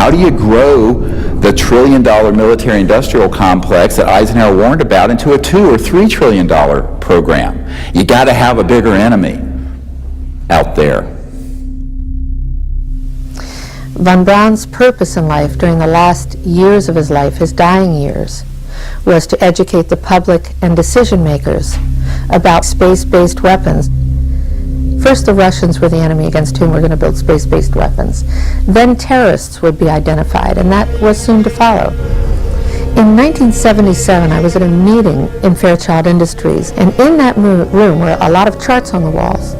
How do you grow the trillion-dollar military-industrial complex that Eisenhower warned about into a $2 or $3 trillion program? You got to have a bigger enemy out there. Von Braun's purpose in life during the last years of his life, his dying years, was to educate the public and decision makers about space-based weapons. First, the Russians were the enemy against whom we're going to build space-based weapons. Then terrorists would be identified, and that was soon to follow. In 1977, I was at a meeting in Fairchild Industries, and in that room were a lot of charts on the walls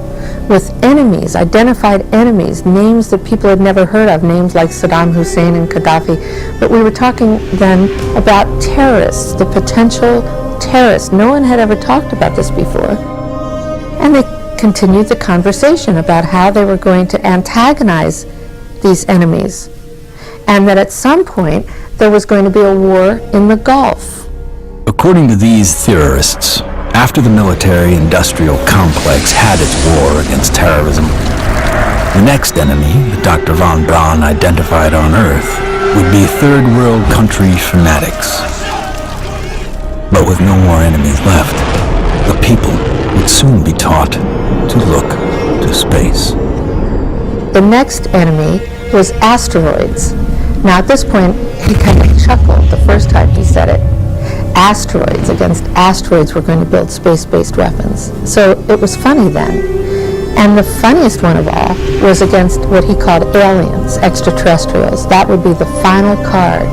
with enemies, identified enemies, names that people had never heard of, names like Saddam Hussein and Gaddafi. But we were talking then about terrorists, the potential terrorists. No one had ever talked about this before. And they continued the conversation about how they were going to antagonize these enemies, and that at some point there was going to be a war in the Gulf. According to these theorists, after the military-industrial complex had its war against terrorism, the next enemy that Dr. von Braun identified on Earth would be third-world country fanatics. But with no more enemies left, the people would soon be taught to look to space. The next enemy was asteroids. Now at this point, he kind of chuckled the first time he said it. Asteroids, against asteroids, we're going to build space-based weapons. So it was funny then. And the funniest one of all was against what he called aliens, extraterrestrials. That would be the final card.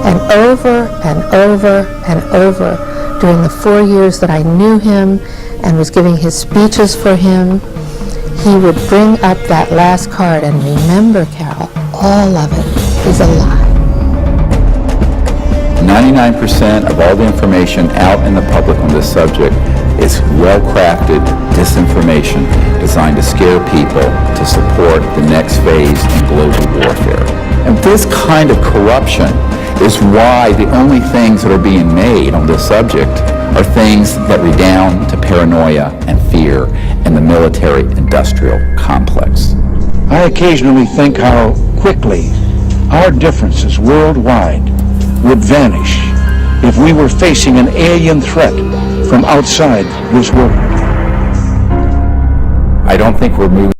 And over and over and over, during the 4 years that I knew him and was giving his speeches for him, he would bring up that last card, and remember, Carol, all of it is a lie. 99% of all the information out in the public on this subject is well-crafted disinformation designed to scare people to support the next phase in global warfare. And this kind of corruption is why the only things that are being made on this subject are things that redound to paranoia and fear in the military-industrial complex. I occasionally think how quickly our differences worldwide would vanish if we were facing an alien threat from outside this world. I don't think we're moving